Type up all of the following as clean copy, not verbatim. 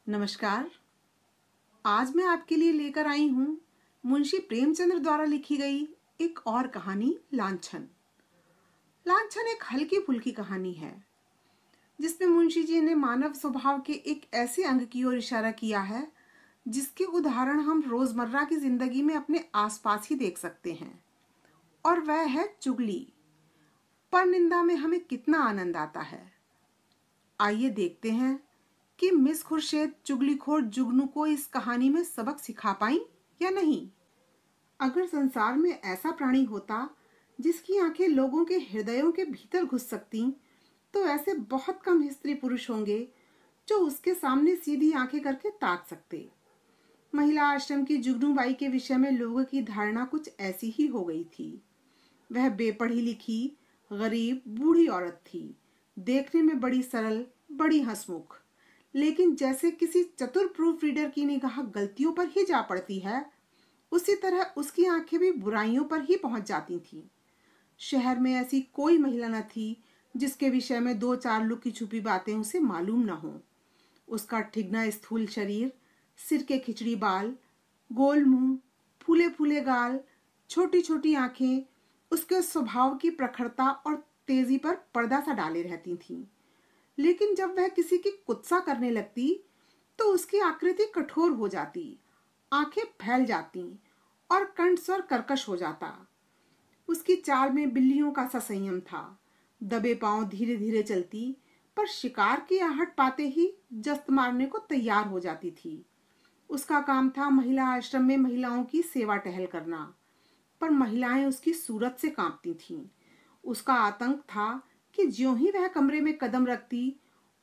नमस्कार। आज मैं आपके लिए लेकर आई हूँ मुंशी प्रेमचंद्र द्वारा लिखी गई एक और कहानी लांछन। लांछन एक हल्की फुल्की कहानी है जिसमें मुंशी जी ने मानव स्वभाव के एक ऐसे अंग की ओर इशारा किया है जिसके उदाहरण हम रोजमर्रा की जिंदगी में अपने आसपास ही देख सकते हैं, और वह है चुगली। पर निंदा में हमें कितना आनंद आता है। आइए देखते हैं कि मिस खुर्शेद चुगलीखोर जुगनू को इस कहानी में सबक सिखा पाई या नहीं। अगर संसार में ऐसा प्राणी होता जिसकी आंखें लोगों के हृदयों के भीतर घुस सकती, तो ऐसे बहुत कम स्त्री पुरुष होंगे जो उसके सामने सीधी आंखें करके ताक सकते। महिला आश्रम की जुगनू बाई के विषय में लोगों की धारणा कुछ ऐसी ही हो गई थी। वह बेपढ़ी लिखी, गरीब, बूढ़ी औरत थी। देखने में बड़ी सरल, बड़ी हंसमुख, लेकिन जैसे किसी चतुर प्रूफ रीडर की निगाह गलतियों पर ही जा पड़ती है, उसी तरह उसकी आंखें भी बुराइयों पर ही पहुंच जाती थीं। शहर में ऐसी कोई महिला न थी जिसके विषय में दो चार लुकी छुपी बातें उसे मालूम न हो। उसका ठिगना स्थूल शरीर, सिर के खिचड़ी बाल, गोल मुंह, फूले फूले गाल, छोटी छोटी आंखें उसके स्वभाव की प्रखरता और तेजी पर पर्दा सा डाले रहती थीं। लेकिन जब वह किसी की कुत्सा करने लगती तो उसकी आकृति कठोर हो जाती, आंखें फैल जाती और कंठ स्वर कर्कश हो जाता। उसकी चाल में बिल्लियों का सा संयम था। दबे पांव धीरे धीरे चलती, पर शिकार की आहट पाते ही जस्त मारने को तैयार हो जाती थी। उसका काम था महिला आश्रम में महिलाओं की सेवा टहल करना, पर महिलाएं उसकी सूरत से कांपती थीं। उसका आतंक था कि ज्यों ही वह कमरे में कदम रखती,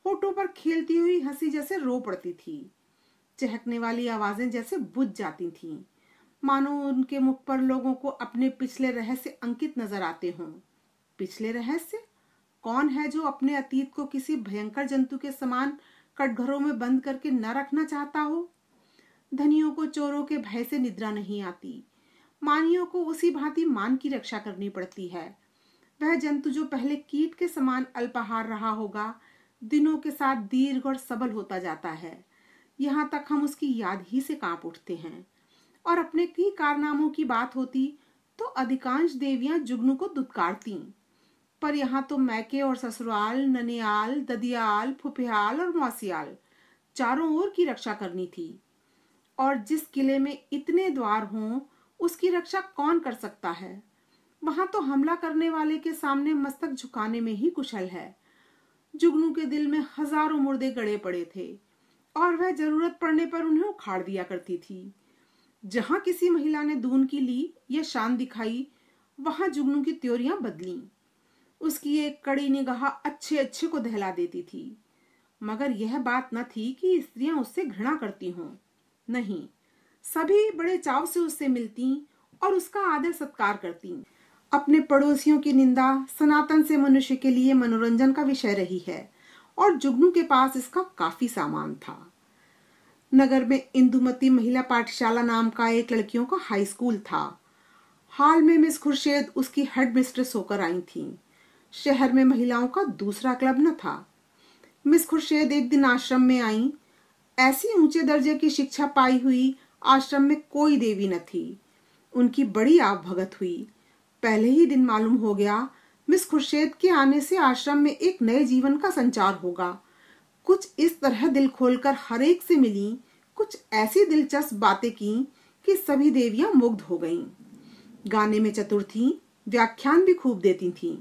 होठों पर खेलती हुई हंसी जैसे रो पड़ती थी। चहकने वाली आवाजें जैसे बुझ जाती थीं, मानो उनके मुख पर लोगों को अपने पिछले रहस्य अंकित नजर आते हों। पिछले रहस्य? कौन है जो अपने अतीत को किसी भयंकर जंतु के समान कटघरों में बंद करके न रखना चाहता हो? धनियों को चोरों के भय से निद्रा नहीं आती, मानियों को उसी भांति मान की रक्षा करनी पड़ती है। वह जंतु जो पहले कीट के समान अल्पाहार रहा होगा, दिनों के साथ दीर्घ और सबल होता जाता है। यहाँ तक हम उसकी याद ही से कांप उठते हैं। और अपने ही कारनामों की बात होती तो अधिकांश देवियां जुगनू को दुत्कारती, पर यहाँ तो मैके और ससुराल, ननियाल, ददियाल, फुफियाल और मौसियाल चारों ओर की रक्षा करनी थी। और जिस किले में इतने द्वार हों, उसकी रक्षा कौन कर सकता है? वहां तो हमला करने वाले के सामने मस्तक झुकाने में ही कुशल है। जुगनू के दिल में हजारों मुर्दे गड़े पड़े थे और वह जरूरत पड़ने पर उन्हें उखाड़ दिया करती थी। जहां किसी महिला ने दून की ली या शान दिखाई, वहां जुगनू की त्योरियां बदली। उसकी एक कड़ी निगाह अच्छे अच्छे को दहला देती थी। मगर यह बात न थी कि स्त्रियां उससे घृणा करती हों। नहीं, सभी बड़े चाव से उससे मिलती और उसका आदर सत्कार करती। अपने पड़ोसियों की निंदा सनातन से मनुष्य के लिए मनोरंजन का विषय रही है, और जुगनू के पास इसका काफी सामान था। नगर में इंदुमती महिला पाठशाला नाम का एक लड़कियों का हाई स्कूल था। हाल में मिस खुर्शेद उसकी हेड मिस्ट्रेस होकर आई थी। शहर में महिलाओं का दूसरा क्लब न था। मिस खुर्शेद एक दिन आश्रम में आई। ऐसी ऊंचे दर्जे की शिक्षा पाई हुई आश्रम में कोई देवी न थी। उनकी बड़ी आवभगत हुई। पहले ही दिन मालूम हो गया मिस खुर्शेद के आने से आश्रम में एक नए जीवन का संचार होगा। कुछ इस तरह दिल खोलकर हर एक से मिली, कुछ ऐसी दिलचस्प बातें की कि सभी देवियां मुग्ध हो गईं। गाने में चतुर थीं, व्याख्यान भी खूब देती थीं,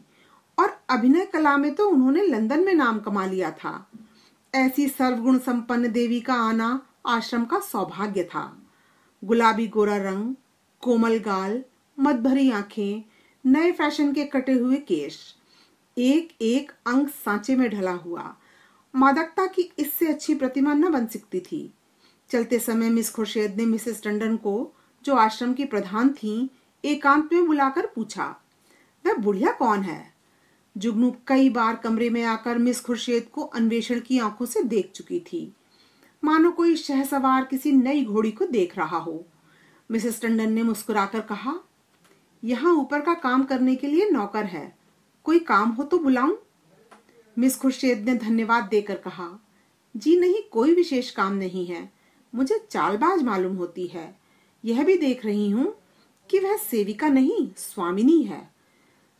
और अभिनय कला में तो उन्होंने लंदन में नाम कमा लिया था। ऐसी सर्वगुण संपन्न देवी का आना आश्रम का सौभाग्य था। गुलाबी गोरा रंग, कोमल गाल, मद भरी आंखें, नए फैशन के कटे हुए केश, एक एक अंग सांचे में ढला हुआ। मादकता की इससे अच्छी प्रतिमा न बन सकती थी। चलते समय मिस खुर्शेद ने मिसेस टंडन को, जो आश्रम की प्रधान थीं, एकांत में बुलाकर पूछा, वह बुढ़िया कौन है? जुगनू कई बार कमरे में आकर मिस खुर्शेद को अन्वेषण की आंखों से देख चुकी थी, मानो कोई शहसवार किसी नई घोड़ी को देख रहा हो। मिसेस टंडन ने मुस्कुराकर कहा, यहाँ ऊपर का काम करने के लिए नौकर है, कोई काम हो तो बुलाऊं? मिस खुर्शेद ने धन्यवाद देकर कहा, जी नहीं, कोई विशेष काम नहीं है। मुझे चालबाज मालूम होती है। यह भी देख रही हूँ कि वह सेविका नहीं, स्वामिनी है।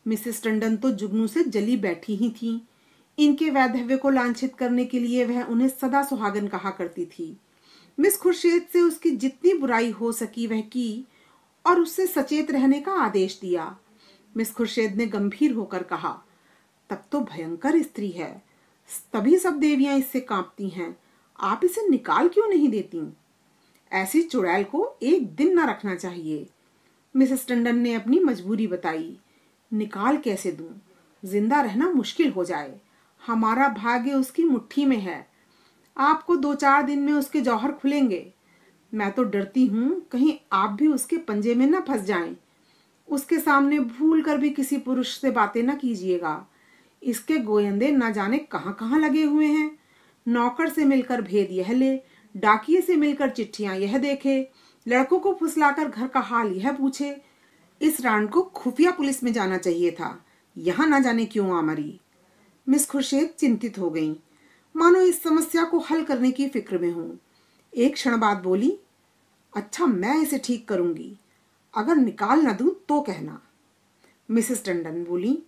मिसेस टंडन तो जुगनू से जली बैठी ही थी। इनके वैधव्य को लांछित करने के लिए वह उन्हें सदा सुहागन कहा करती थी। मिस खुर्शीद से उसकी जितनी बुराई हो सकी वह की और उससे सचेत रहने का आदेश दिया। मिस खुर्शीद ने गंभीर होकर कहा, तब तो भयंकर स्त्री है, तभी सब देवियां इससे कांपती हैं। आप इसे निकाल क्यों नहीं देती? ऐसी चुड़ैल को एक दिन न रखना चाहिए। मिसेस टंडन ने अपनी मजबूरी बताई। निकाल कैसे दूं? जिंदा रहना मुश्किल हो जाए। हमारा भाग्य उसकी मुट्ठी में है। आपको 2-4 दिन में उसके जौहर खुलेंगे। मैं तो डरती हूं कहीं आप भी उसके पंजे में न फंस जाएं। उसके सामने भूल कर भी किसी पुरुष से बातें न कीजिएगा। इसके गोयंदे न जाने कहां कहां लगे हुए हैं। नौकर से मिलकर भेद यह ले, डाकिये से मिलकर चिट्ठियां यह देखे, लड़कों को फुसलाकर घर का हाल यह पूछे। इस रांड को खुफिया पुलिस में जाना चाहिए था, यहाँ न जाने क्यों आ मरी। मिस खुर्शीद चिंतित हो गईं, मानो इस समस्या को हल करने की फिक्र में हूं। एक क्षण बाद बोली, अच्छा, मैं इसे ठीक करूंगी। अगर निकाल न दूं तो कहना। मिसेस टंडन बोली,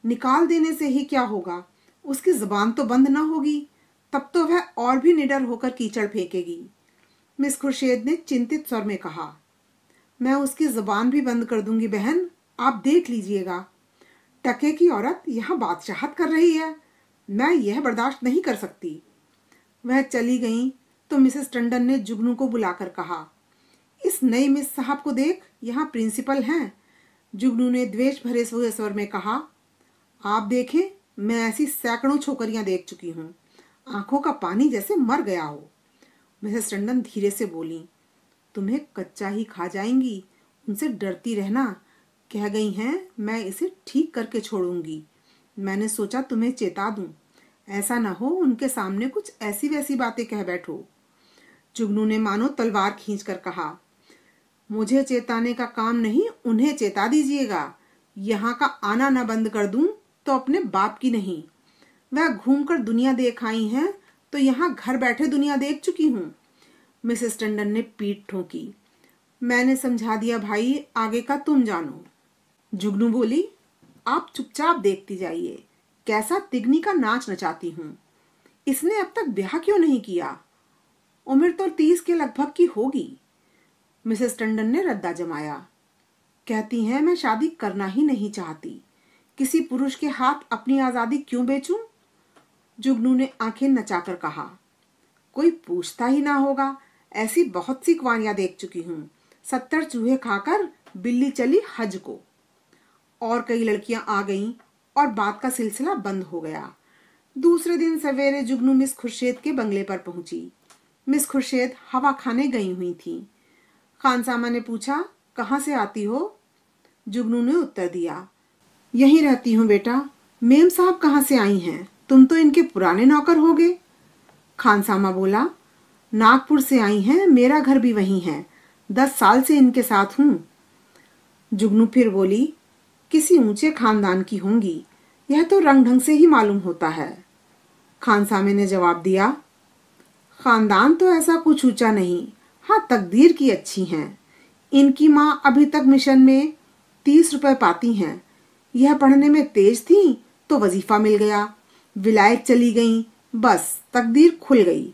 निकाल देने से ही क्या होगा? उसकी जुबान तो बंद न होगी, तब तो वह और भी निडर होकर कीचड़ फेंकेगी। मिस खुर्शीद ने चिंतित स्वर में कहा, मैं उसकी जुबान भी बंद कर दूंगी बहन, आप देख लीजिएगा। टके की औरत यहाँ बादशाहत कर रही है, मैं यह बर्दाश्त नहीं कर सकती। वह चली गई तो मिसेस टंडन ने जुगनू को बुलाकर कहा, इस नई मिस साहब को देख, यहाँ प्रिंसिपल हैं। जुगनू ने द्वेष भरे हुए स्वर में कहा, आप देखें, मैं ऐसी सैकड़ों छोकरियां देख चुकी हूँ, आंखों का पानी जैसे मर गया हो। मिसेस टंडन धीरे से बोली, तुम्हें कच्चा ही खा जाएंगी, उनसे डरती रहना। कह गई हैं मैं इसे ठीक करके छोड़ूंगी। मैंने सोचा तुम्हें चेता दूं, ऐसा ना हो उनके सामने कुछ ऐसी वैसी बातें कह बैठो। जुगनू ने मानो तलवार खींचकर कहा, मुझे चेताने का काम नहीं, उन्हें चेता दीजिएगा। यहाँ का आना न बंद कर दूं तो अपने बाप की नहीं। वह घूमकर दुनिया देख आई हैं तो यहाँ घर बैठे दुनिया देख चुकी हूँ। मिसेस टंडन ने पीठ ठोकी, मैंने समझा दिया भाई, आगे का तुम जानो। जुगनू बोली, आप चुपचाप देखती जाइए, कैसा तिगनी का नाच नचाती हूँ। इसने अब तक ब्याह क्यों नहीं किया? उम्र तो 30 के लगभग की होगी। मिसेस टंडन ने रद्दा जमाया। कहती हैं मैं शादी करना ही नहीं चाहती, किसी पुरुष के हाथ अपनी आजादी क्यों बेचूं? जुगनू ने आंखें नचाकर कहा, कोई पूछता ही ना होगा, ऐसी बहुत सी कुंवारियां देख चुकी हूँ। 70 चूहे खाकर बिल्ली चली हज को। और कई लड़कियां आ गईं और बात का सिलसिला बंद हो गया। दूसरे दिन सवेरे जुगनू मिस खुर्शीद के बंगले पर पहुंची। मिस खुर्शीद हवा खाने गई हुई थी। खानसामा ने पूछा, कहाँ से आती हो? जुगनू ने उत्तर दिया, यहीं रहती हूँ बेटा। मेम साहब कहाँ से आई हैं? तुम तो इनके पुराने नौकर होगे। खानसामा बोला, नागपुर से आई हैं, मेरा घर भी वहीं है, 10 साल से इनके साथ हूँ। जुगनू फिर बोली, किसी ऊंचे खानदान की होंगी, यह तो रंग ढंग से ही मालूम होता है। खानसामे ने जवाब दिया, खानदान तो ऐसा कुछ ऊंचा नहीं, हाँ तकदीर की अच्छी हैं। इनकी माँ अभी तक मिशन में 30 रुपए पाती हैं। यह पढ़ने में तेज थी तो वजीफा मिल गया, विलायत चली गईं, बस तकदीर खुल गई।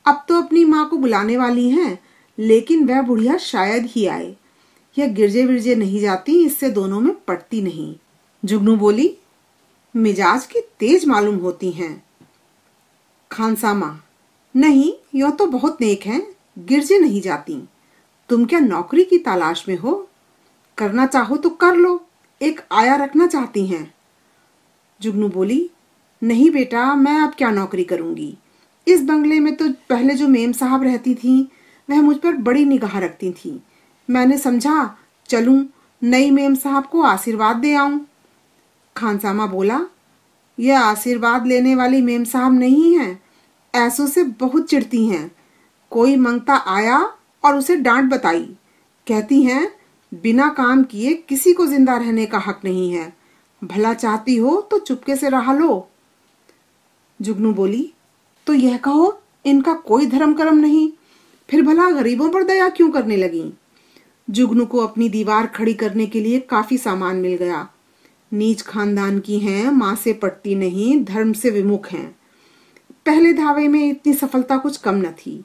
अब तो अपनी माँ को बुलाने वाली हैं, लेकिन वह बुढ़िया शायद ही आए। यह गिरजे विरजे नहीं जाती, इससे दोनों में पटती नहीं। जुगनू बोली, मिजाज की तेज मालूम होती हैं। खानसामा, नहीं, यो तो बहुत नेक हैं, गिरजे नहीं जाती। तुम क्या नौकरी की तलाश में हो? करना चाहो तो कर लो, एक आया रखना चाहती हैं। जुगनू बोली, नहीं बेटा, मैं अब क्या नौकरी करूंगी। इस बंगले में तो पहले जो मेम साहब रहती थीं, वह मुझ पर बड़ी निगाह रखती थीं। मैंने समझा चलूं, नई मेम साहब को आशीर्वाद दे आऊं। खानसामा बोला, यह आशीर्वाद लेने वाली मेम साहब नहीं है, ऐसों से बहुत चिढ़ती हैं। कोई मंगता आया और उसे डांट बताई, कहती हैं बिना काम किए किसी को जिंदा रहने का हक नहीं है, भला चाहती हो तो चुपके से रहा लो। जुगनू बोली, तो यह कहो इनका कोई धर्म कर्म नहीं, फिर भला गरीबों पर दया क्यों करने लगी। जुगनू को अपनी दीवार खड़ी करने के लिए काफी सामान मिल गया। नीच खानदान की हैं, माँ से पटती नहीं, धर्म से विमुख हैं। पहले धावे में इतनी सफलता कुछ कम न थी।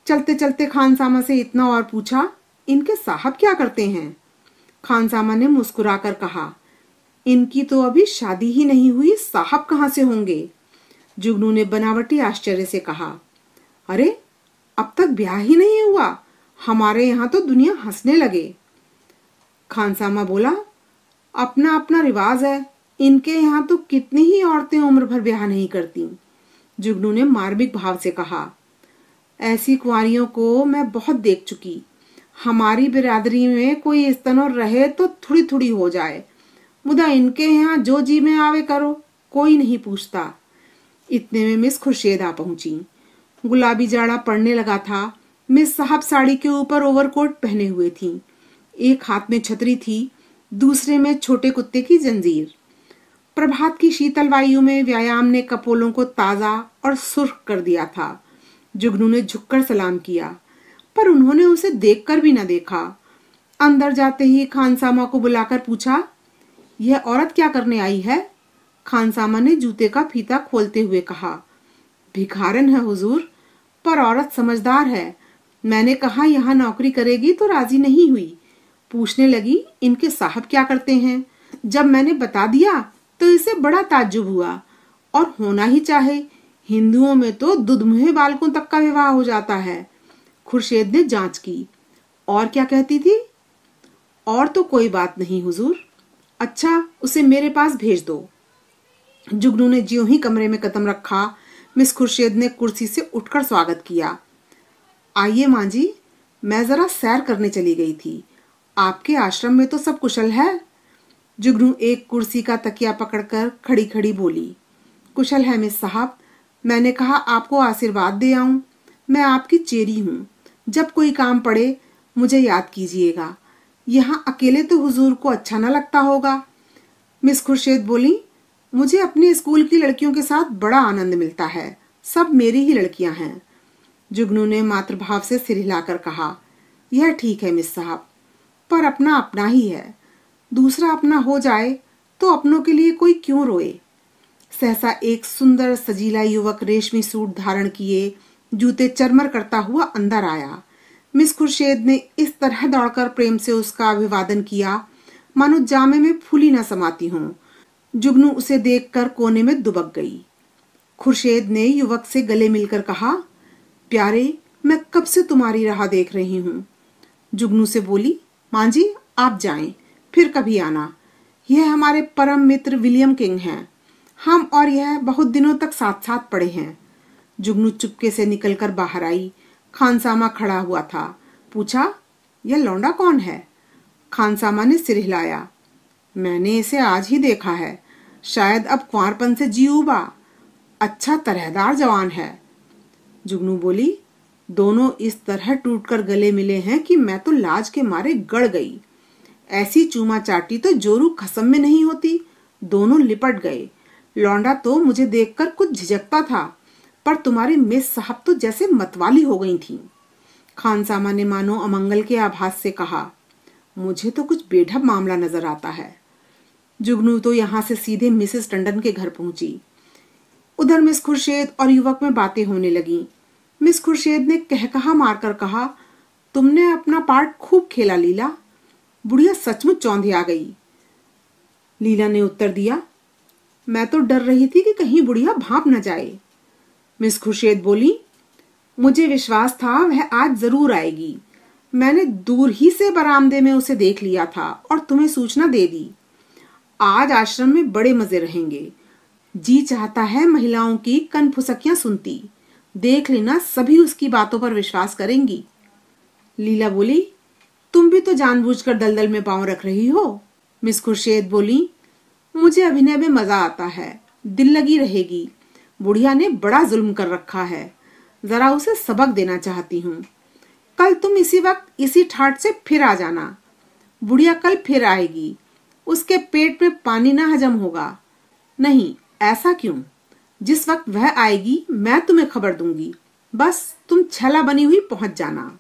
चलते चलते खानसामा से इतना और पूछा, इनके साहब क्या करते हैं। खानसामा ने मुस्कुराकर कहा, इनकी तो अभी शादी ही नहीं हुई, साहब कहाँ से होंगे। जुगनू ने बनावटी आश्चर्य से कहा, अरे अब तक ब्याह ही नहीं हुआ, हमारे यहाँ तो दुनिया हंसने लगे। खानसामा बोला, अपना अपना रिवाज है, इनके यहाँ तो कितनी ही औरतें उम्र भर ब्याह नहीं करती। जुगनू ने मार्मिक भाव से कहा, ऐसी कुंवारियों को मैं बहुत देख चुकी। हमारी बिरादरी में कोई इस तरह रहे तो थोड़ी थोड़ी हो जाए, मुदा इनके यहाँ जो जी में आवे करो, कोई नहीं पूछता। इतने में मिस खुर्शेद आ पहुंची। गुलाबी जाड़ा पड़ने लगा था। मिस साहब साड़ी के ऊपर ओवरकोट पहने हुए थी। एक हाथ में छतरी थी, दूसरे में छोटे कुत्ते की जंजीर। प्रभात की शीतल वायु में व्यायाम ने कपोलों को ताजा और सुर्ख कर दिया था। जुगनू ने झुककर सलाम किया, पर उन्होंने उसे देखकर भी न देखा। अंदर जाते ही खानसामा को बुलाकर पूछा, यह औरत क्या करने आई है। खानसामा ने जूते का फीता खोलते हुए कहा, भिखारन है हुजूर, पर औरत समझदार है। मैंने कहा यहाँ नौकरी करेगी तो राजी नहीं हुई। पूछने लगी, इनके साहब क्या करते हैं। जब मैंने बता दिया तो इसे बड़ा ताज्जुब हुआ, और होना ही चाहे, हिंदुओं में तो दुधमुहे बालकों तक का विवाह हो जाता है। खुर्शेद ने जांच की, और क्या कहती थी। और तो कोई बात नहीं हुजूर। अच्छा, उसे मेरे पास भेज दो। जुगनू ने ज्यों ही कमरे में कदम रखा, मिस खुर्शेद ने कुर्सी से उठकर स्वागत किया। आइए माँ जी, मैं जरा सैर करने चली गई थी। आपके आश्रम में तो सब कुशल है। जुगनू एक कुर्सी का तकिया पकड़कर खड़ी खड़ी बोली, कुशल है मिस साहब। मैंने कहा आपको आशीर्वाद दे आऊं। मैं आपकी चेरी हूँ। जब कोई काम पड़े मुझे याद कीजिएगा। यहाँ अकेले तो हुजूर को अच्छा न लगता होगा। मिस खुर्शेद बोली, मुझे अपने स्कूल की लड़कियों के साथ बड़ा आनंद मिलता है। सब मेरी ही लड़कियां हैं। जुगनू ने मातृभाव से सिर हिलाकर कहा, यह ठीक है मिस साहब, पर अपना अपना ही है। दूसरा अपना हो जाए तो अपनों के लिए कोई क्यों रोए। सहसा एक सुंदर सजीला युवक रेशमी सूट धारण किए, जूते चरमर करता हुआ अंदर आया। मिस खुर्शेद ने इस तरह दौड़कर प्रेम से उसका अभिवादन किया मानो जामे में फूली न समाती हों। जुगनू उसे देखकर कोने में दुबक गई। खुर्शेद ने युवक से गले मिलकर कहा, प्यारे, मैं कब से तुम्हारी राह देख रही हूँ। जुगनू से बोली, माँ जी आप जाएं, फिर कभी आना। यह हमारे परम मित्र विलियम किंग हैं। हम और यह बहुत दिनों तक साथ साथ पढ़े हैं। जुगनू चुपके से निकलकर बाहर आई। खानसामा खड़ा हुआ था। पूछा, यह लौंडा कौन है। खानसामा ने सिर हिलाया, मैंने इसे आज ही देखा है। शायद अब कुंवारपन से जी उबा। अच्छा तरहदार जवान है। जुगनू बोली, दोनों इस तरह टूटकर गले मिले हैं कि मैं तो लाज के मारे गड़ गई। ऐसी चूमा चाटी तो जोरू खसम में नहीं होती। दोनों लिपट गए। लौंडा तो मुझे देखकर कुछ झिझकता था, पर तुम्हारी मिस साहब तो जैसे मतवाली हो गई थी। खानसामा ने मानो अमंगल के आभास से कहा, मुझे तो कुछ बेढब मामला नजर आता है। जुगनू तो यहाँ से सीधे मिसेस टंडन के घर पहुंची। उधर मिस खुर्शेद और युवक में बातें होने लगी। मिस खुर्शेद ने कहकहा मारकर कहा, तुमने अपना पार्ट खूब खेला लीला। बुढ़िया सचमुच चौंधिया गई। लीला ने उत्तर दिया, मैं तो डर रही थी कि कहीं बुढ़िया भांप न जाए। मिस खुर्शेद बोली, मुझे विश्वास था वह आज जरूर आएगी। मैंने दूर ही से बरामदे में उसे देख लिया था और तुम्हें सूचना दे दी। आज आश्रम में बड़े मजे रहेंगे। जी चाहता है महिलाओं की कनफुसकियां सुनती। देख लेना, सभी उसकी बातों पर विश्वास करेंगी। लीला बोली, तुम भी तो जानबूझकर दलदल में पांव रख रही हो। मिस खुर्शेद बोली, मुझे अभिनय में मजा आता है, दिल लगी रहेगी। बुढ़िया ने बड़ा जुल्म कर रखा है, जरा उसे सबक देना चाहती हूँ। कल तुम इसी वक्त इसी ठाट से फिर आ जाना। बुढ़िया कल फिर आएगी। उसके पेट में पानी ना हजम होगा। नहीं, ऐसा क्यों? जिस वक्त वह आएगी मैं तुम्हें खबर दूंगी। बस तुम छला बनी हुई पहुंच जाना।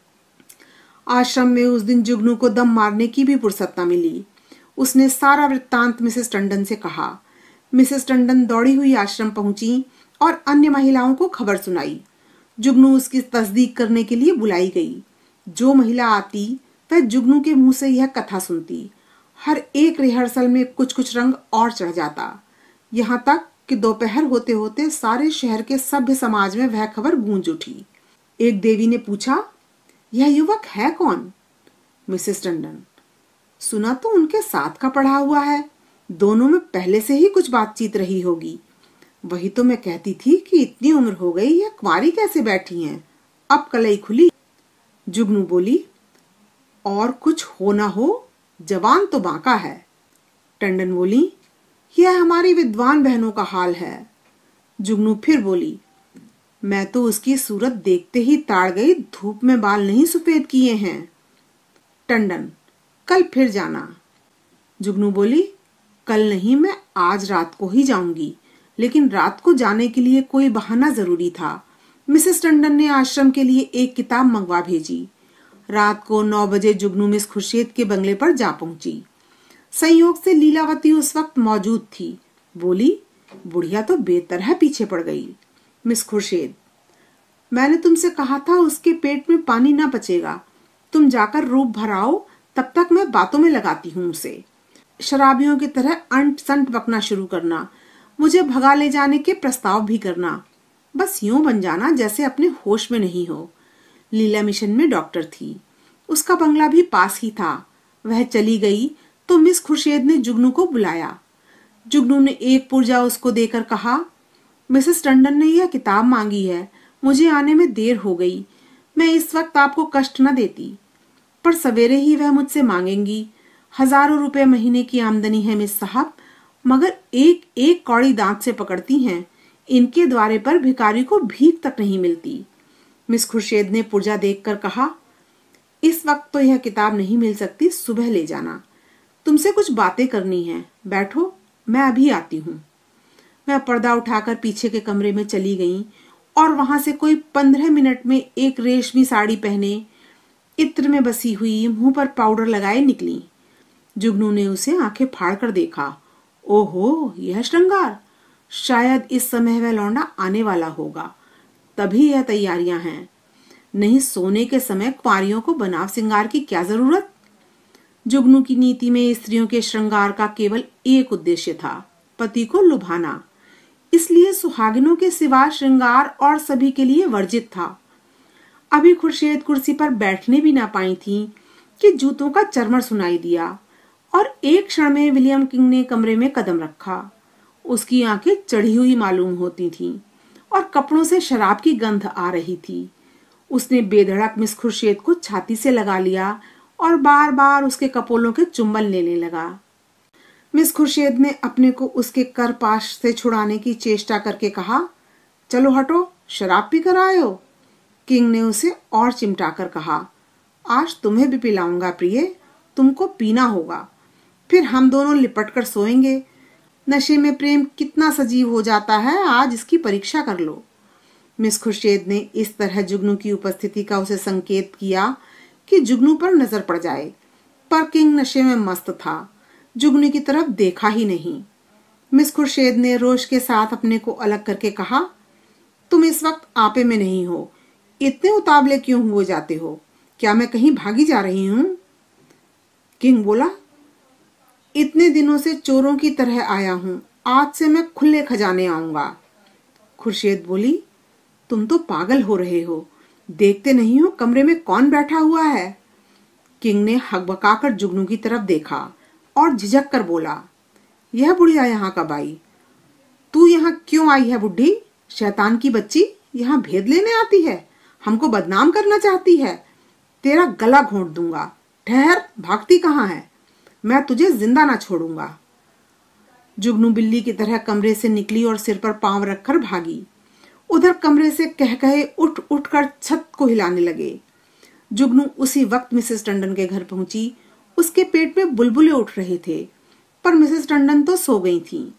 आश्रम में उस दिन जुगनू को दम मारने की भी फुर्सत न मिली। उसने सारा वृत्तांत मिसेस टंडन से कहा। मिसेस टंडन दौड़ी हुई आश्रम पहुंची और अन्य महिलाओं को खबर सुनाई। जुगनू उसकी तस्दीक करने के लिए बुलाई गई। जो महिला आती वह जुगनू के मुंह से यह कथा सुनती। हर एक रिहर्सल में कुछ कुछ रंग और चढ़ जाता, यहाँ तक कि दोपहर होते होते सारे शहर के सभ्य समाज में वह खबर गूंज उठी। एक देवी ने पूछा, यह युवक है कौन? मिसेस टंडन, सुना तो उनके साथ का पढ़ा हुआ है, दोनों में पहले से ही कुछ बातचीत रही होगी। वही तो मैं कहती थी कि इतनी उम्र हो गई, यह कुंवारी कैसे बैठी हैं? अब कलई खुली। जुगनू बोली, और कुछ हो ना हो, जवान तो बांका है। टंडन बोली, यह हमारी विद्वान बहनों का हाल है। जुगनू फिर बोली, मैं तो उसकी सूरत देखते ही ताड़ गई, धूप में बाल नहीं सफेद किए हैं। टंडन, कल फिर जाना। जुगनू बोली, कल नहीं, मैं आज रात को ही जाऊंगी, लेकिन रात को जाने के लिए कोई बहाना जरूरी था। मिसेस टंडन ने आश्रम के लिए एक किताब मंगवा भेजी। रात को 9 बजे जुगनू मिस खुर्शीद के बंगले पर जा पहुंची। संयोग से लीलावती उस वक्त मौजूद थी। बोली, बुढ़िया तो बेतरह पीछे पड़ गई। मिस खुर्शीद, मैंने तुमसे कहा था उसके पेट में पानी ना बचेगा, तुम जाकर रूप भराओ, तब तक मैं बातों में लगाती हूँ उसे। शराबियों की तरह अंट संट बकना शुरू करना, मुझे भगा ले जाने के प्रस्ताव भी करना, बस यूं बन जाना जैसे अपने होश में नहीं हो। लीला मिशन में डॉक्टर थी, उसका बंगला भी पास ही था। वह चली गई तो मिस खुर्शीद ने जुगनू को बुलाया। जुगनू ने एक पुर्जा उसको देकर कहा, मिसेस टंडन ने यह किताब मांगी है, मुझे आने में देर हो गई, मैं इस वक्त आपको कष्ट न देती, पर सवेरे ही वह मुझसे मांगेंगी। हजारों रुपए महीने की आमदनी है मिस साहब, मगर एक एक कौड़ी दांत से पकड़ती हैं, इनके द्वारे पर भिखारी को भीख तक नहीं मिलती। मिस खुर्शीद ने पुर्जा देखकर कहा, इस वक्त तो यह किताब नहीं मिल सकती, सुबह ले जाना, तुमसे कुछ बातें करनी है, बैठो, मैं अभी आती हूँ। मैं पर्दा उठाकर पीछे के कमरे में चली गई और वहां से कोई 15 मिनट में एक रेशमी साड़ी पहने, इत्र में बसी हुई, मुंह पर पाउडर लगाए निकली। जुगनू ने उसे आंखें फाड़ कर देखा। ओहो, यह श्रृंगार! शायद इस समय वह लौंडा आने वाला होगा, तभी यह तैयारियां हैं, नहीं सोने के समय कुंवारियों को बनाव सिंगार की क्या जरूरत। जुगनू की नीति में स्त्रियों के श्रृंगार का केवल एक उद्देश्य था, पति को लुभाना, इसलिए सुहागिनों के सिवा श्रृंगार और सभी के लिए वर्जित था। अभी खुर्शीद कुर्सी पर बैठने भी ना पाई थी कि जूतों का चरमर सुनाई दिया और एक क्षण में विलियम किंग ने कमरे में कदम रखा। उसकी आंखें चढ़ी हुई मालूम होती थीं और कपड़ों से शराब की गंध आ रही थी। उसने बेधड़क मिस खुर्शीद को छाती से लगा लिया और बार बार उसके कपोलों के चुंबन लेने लगा। मिस खुर्शीद ने अपने को उसके करपाश से छुड़ाने की चेष्टा करके कहा, चलो हटो, शराब पी कर आए हो। किंग ने उसे और चिमटा कर कहा, आज तुम्हें भी पिलाऊंगा प्रिय, तुमको पीना होगा, फिर हम दोनों लिपट कर सोएंगे। नशे में प्रेम कितना सजीव हो जाता है, आज इसकी परीक्षा कर लो। मिस खुर्शीद ने इस तरह जुगनू की उपस्थिति का उसे संकेत किया कि जुगनू पर नजर पड़ जाए, पर किंग नशे में मस्त था, जुगनू की तरफ देखा ही नहीं। मिस खुर्शीद ने रोश के साथ अपने को अलग करके कहा, तुम इस वक्त आपे में नहीं हो, इतने उतावले क्यों हो जाते हो, क्या मैं कहीं भागी जा रही हूं? किंग बोला, इतने दिनों से चोरों की तरह आया हूं, आज से मैं खुले खजाने आऊंगा। खुर्शीद बोली, तुम तो पागल हो रहे हो, देखते नहीं हो कमरे में कौन बैठा हुआ है? किंग ने हकबकाकर जुगनू की तरफ देखा और झिझक कर बोला, यह बुढ़िया यहाँ कब आई? तू यहाँ क्यों आई है बुढ़ी? शैतान की बच्ची, यहाँ भेद लेने आती है, हमको बदनाम करना चाहती है, तेरा गला घोंट दूंगा। ठहर, भागती कहाँ है? मैं तुझे जिंदा ना छोड़ूंगा। जुगनू बिल्ली की तरह कमरे से निकली और सिर पर पांव रखकर भागी। उधर कमरे से कह कहे उठ उठ कर छत को हिलाने लगे। जुगनू उसी वक्त मिसेस टंडन के घर पहुंची। उसके पेट में बुलबुले उठ रहे थे, पर मिसेस टंडन तो सो गई थीं।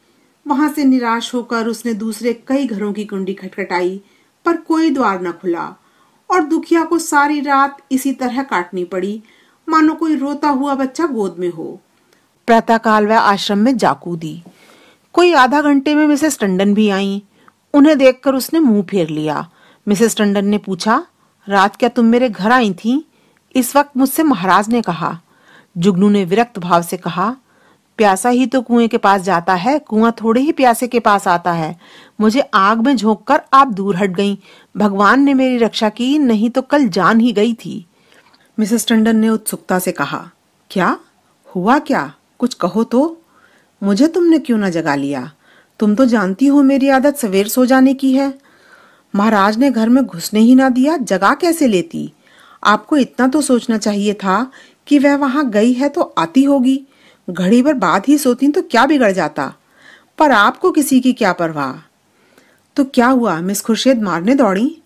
वहां से निराश होकर उसने दूसरे कई घरों की कुंडी खटखटाई, पर कोई द्वार न खुला और दुखिया को सारी रात इसी तरह काटनी पड़ी, मानो कोई रोता हुआ बच्चा गोद में हो। प्रातःकाल वह आश्रम में जा कूदी। कोई आधा घंटे में मिसेस टंडन भी आई। उन्हें देखकर उसने मुंह फेर लिया। मिसेस टंडन ने पूछा, रात क्या तुम मेरे घर आई थी? इस वक्त मुझसे महाराज ने कहा। जुगनू ने विरक्त भाव से कहा, प्यासा ही तो कुएं के पास जाता है, कुआं थोड़े ही प्यासे के पास आता है। मुझे आग में झोंककर आप दूर हट गईं। भगवान ने मेरी रक्षा की, नहीं तो कल जान ही गई थी। मिसेस टंडन ने उत्सुकता से कहा, क्या हुआ? क्या कुछ कहो तो। मुझे तुमने क्यों न जगा लिया? तुम तो जानती हो मेरी आदत सवेर सो जाने की है। महाराज ने घर में घुसने ही ना दिया, जगा कैसे लेती? आपको इतना तो सोचना चाहिए था कि वह वहां गई है तो आती होगी। घड़ी भर बाद ही सोती तो क्या बिगड़ जाता? पर आपको किसी की क्या परवाह। तो क्या हुआ? मिस खुर्शीद मारने दौड़ी?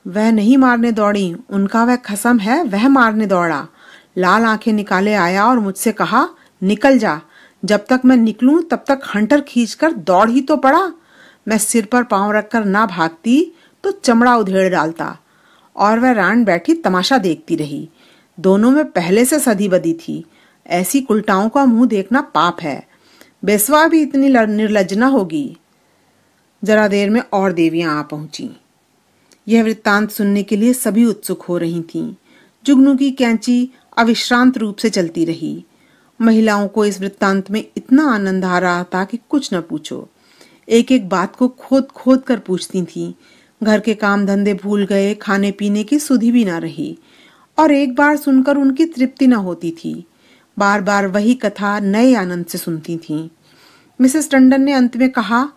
वह नहीं मारने दौड़ी, उनका वह खसम है, वह मारने दौड़ा। लाल आंखें निकाले आया और मुझसे कहा, निकल जा। जब तक मैं निकलूं तब तक हंटर खींचकर दौड़ ही तो पड़ा। मैं सिर पर पांव रखकर ना भागती तो चमड़ा उधेड़ डालता। और वह रान बैठी तमाशा देखती रही। दोनों में पहले से सधी बदी थी। ऐसी उल्टाओं का मुंह देखना पाप है। बेसवा भी इतनी निर्लज न होगी। जरा देर में और देवियां आ पहुंची। यह वृत्तांत सुनने के लिए सभी उत्सुक हो रही थीं। जुगनू की कैंची अविश्रांत रूप से चलती रही। महिलाओं को इस वृत्तांत में इतना आनंद आ रहा था कि कुछ न पूछो। एक एक बात को खोद खोद कर पूछती थीं। घर के काम धंधे भूल गए, खाने पीने की सुधि भी ना रही। और एक बार सुनकर उनकी तृप्ति न होती थी। बार बार वही कथा नए आनंद से सुनती थीं। मिसेस टंडन ने अंत में कहा,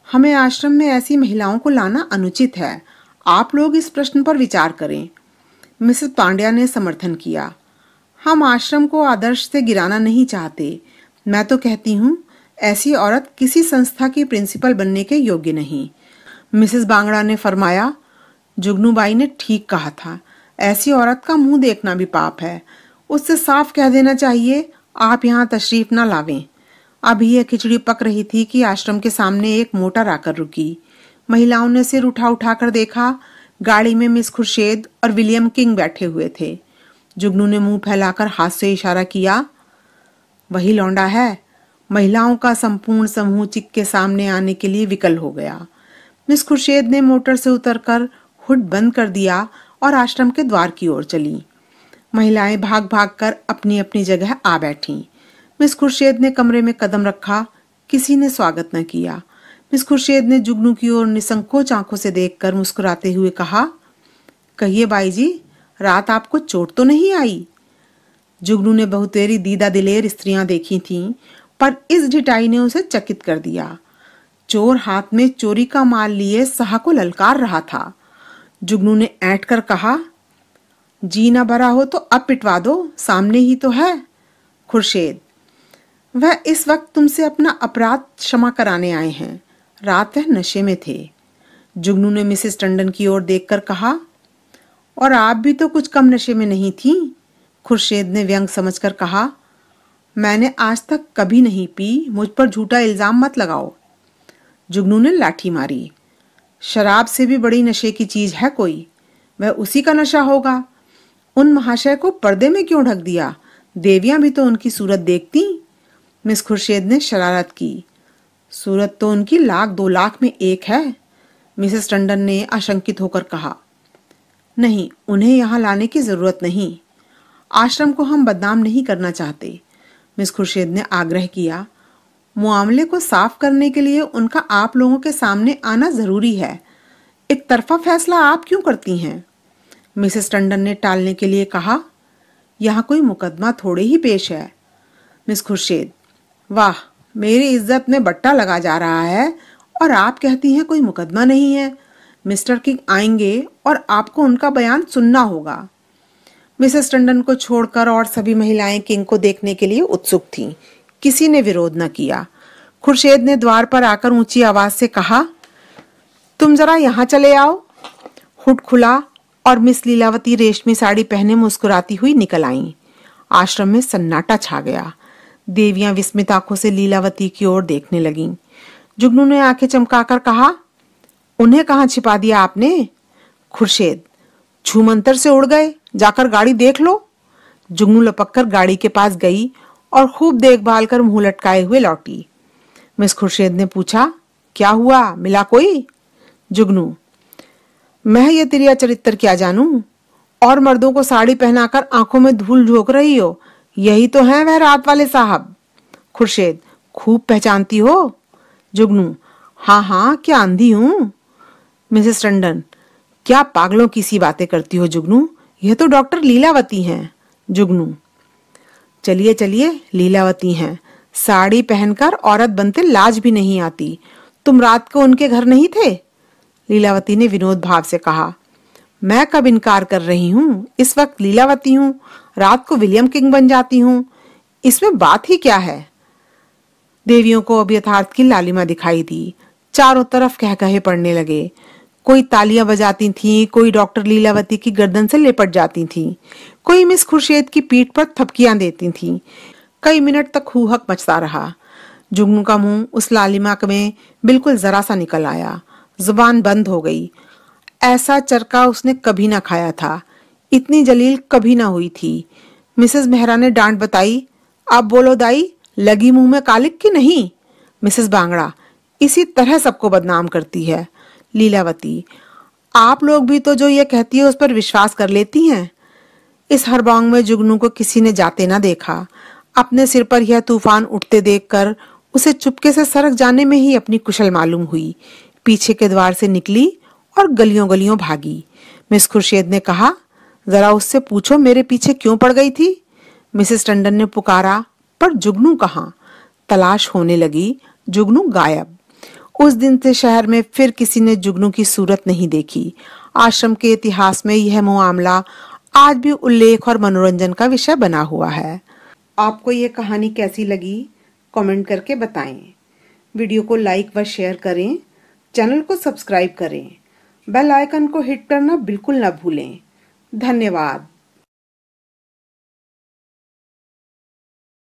हमें आश्रम में ऐसी महिलाओं को लाना अनुचित है। आप लोग इस प्रश्न पर विचार करें। मिसेस पांड्या ने समर्थन किया। हम आश्रम को आदर्श से गिराना नहीं चाहते। मैं तो कहती हूँ ऐसी औरत किसी संस्था की प्रिंसिपल बनने के योग्य नहीं। मिसेस बांगड़ा ने फरमाया, जुगनूबाई ने ठीक कहा था। ऐसी औरत का मुंह देखना भी पाप है। उससे साफ कह देना चाहिए, आप यहाँ तशरीफ ना लावें। अभी यह खिचड़ी पक रही थी कि आश्रम के सामने एक मोटर आकर रुकी। महिलाओं ने सिर उठा उठा कर देखा। गाड़ी में मिस खुर्शीद और विलियम किंग बैठे हुए थे। जुगनू ने मुंह फैलाकर हाथ से इशारा किया, वही लौंडा है। महिलाओं का संपूर्ण समूह चिक के सामने आने के लिए विकल हो गया। मिस खुर्शीद ने मोटर से उतरकर हुड बंद कर दिया और आश्रम के द्वार की ओर चली। महिलाएं भाग भाग कर अपनी अपनी जगह आ बैठीं। मिस खुर्शीद ने कमरे में कदम रखा। किसी ने स्वागत न किया। मिस खुर्शीद ने जुगनू की ओर निसंकोच आंखों से देखकर मुस्कुराते हुए कहा, कहिए बाई जी, रात आपको चोट तो नहीं आई? जुगनू ने बहुतेरी दीदा दिलेर स्त्रियां देखी थीं, पर इस ढिठाई ने उसे चकित कर दिया। चोर हाथ में चोरी का माल लिए साह को ललकार रहा था। जुगनू ने ऐंठ कर कहा, जी ना भरा हो तो अब पिटवा दो, सामने ही तो है। खुर्शीद, वह इस वक्त तुमसे अपना अपराध क्षमा कराने आए हैं। रात वह नशे में थे। जुगनू ने मिसेस टंडन की ओर देखकर कहा, और आप भी तो कुछ कम नशे में नहीं थी। खुर्शीद ने व्यंग समझकर कहा, मैंने आज तक कभी नहीं पी, मुझ पर झूठा इल्जाम मत लगाओ। जुगनू ने लाठी मारी। शराब से भी बड़ी नशे की चीज है कोई, वह उसी का नशा होगा। उन महाशय को पर्दे में क्यों ढक दिया? देवियां भी तो उनकी सूरत देखती। मिस खुर्शीद ने शरारत की। सूरत तो उनकी 1,00,000-2,00,000 में एक है। मिसेस टंडन ने आशंकित होकर कहा, नहीं, उन्हें यहाँ लाने की जरूरत नहीं। आश्रम को हम बदनाम नहीं करना चाहते। मिस खुर्शीद ने आग्रह किया। मामले को साफ करने के लिए उनका आप लोगों के सामने आना जरूरी है। एक तरफा फैसला आप क्यों करती हैं? मिसेस टंडन ने टालने के लिए कहा, यहाँ कोई मुकदमा थोड़े ही पेश है। मिस खुर्शीद, वाह, मेरी इज्जत में बट्टा लगा जा रहा है और आप कहती हैं कोई मुकदमा नहीं है। मिस्टर किंग आएंगे और आपको उनका बयान सुनना होगा। मिसेस टंडन को छोड़कर और सभी महिलाएं किंग को देखने के लिए उत्सुक थीं। किसी ने विरोध न किया। खुर्शीद ने द्वार पर आकर ऊंची आवाज से कहा, तुम जरा यहाँ चले आओ। हुड खुला और मिस लीलावती रेशमी साड़ी पहने मुस्कुराती हुई निकल आईं। आश्रम में सन्नाटा छा गया। देवियां विस्मित आंखों से लीलावती की ओर देखने लगीं। जुगनू ने आंखें चमकाकर कहा, उन्हें कहाँ छिपा दिया आपने? खुर्शीद, छूमंतर से उड़ गए, जाकर गाड़ी देख लो। जुगनू लपक कर गाड़ी के पास गई और खूब देखभाल कर मुंह लटकाए हुए लौटी। मिस खुर्शीद ने पूछा, क्या हुआ, मिला कोई? जुगनू, मैं ये तेरा चरित्र क्या जानूं? और मर्दों को साड़ी पहनाकर आंखों में धूल झोंक रही हो, यही तो हैं वह रात वाले साहब। खुर्शीद, खूब पहचानती हो? जुगनू, हाँ हाँ, क्या अंधी हूं। मिसेस टंडन, क्या पागलों की सी बातें करती हो जुगनू, यह तो डॉक्टर लीलावती हैं। जुगनू, चलिए चलिए, लीलावती हैं, साड़ी पहनकर औरत बनते लाज भी नहीं आती। तुम रात को उनके घर नहीं थे? लीलावती ने विनोद भाव से कहा। मैं कब इनकार कर रही हूँ, इस वक्त लीलावती हूँ, रात को विलियम किंग बन जाती हूँ, इसमें बात ही क्या है? देवियों को अब यथार्थ की लालिमा दिखाई दी। चारों तरफ कहकहे पड़ने लगे। कोई तालियां बजाती थीं, कोई डॉक्टर लीलावती की गर्दन से लिपट जाती थीं, कोई मिस खुर्शीद की पीठ पर थपकियां देती थीं। कई मिनट तक हूहक मचता रहा। जुगनू का मुंह उस लालिमा में बिल्कुल जरा सा निकल आया, जुबान बंद हो गई। ऐसा चरका उसने कभी ना खाया था, इतनी जलील कभी ना हुई थी। मिसेस मेहरा ने डांट बताई, अब बोलो दाई, लगी मुंह में कालिक की नहीं? मिसेस बांगड़ा, इसी तरह सबको बदनाम करती है। लीलावती, आप लोग भी तो जो ये कहती है उस पर विश्वास कर लेती हैं। इस हरबांग में जुगनू को किसी ने जाते ना देखा। अपने सिर पर यह तूफान उठते देखकर उसे चुपके से सरक जाने में ही अपनी कुशल मालूम हुई। पीछे के द्वार से निकली और गलियों गलियों भागी। मिस खुर्शीद ने कहा, जरा उससे पूछो मेरे पीछे क्यों पड़ गई थी। मिसेस टंडन ने पुकारा, पर जुगनू कहाँ? तलाश होने लगी, जुगनू गायब। उस दिन से शहर में फिर किसी ने जुगनू की सूरत नहीं देखी। आश्रम के इतिहास में यह मामला आज भी उल्लेख और मनोरंजन का विषय बना हुआ है। आपको यह कहानी कैसी लगी, कमेंट करके बताएं। वीडियो को लाइक व शेयर करें, चैनल को सब्सक्राइब करें, बेल आइकन को हिट करना बिल्कुल न भूलें। धन्यवाद।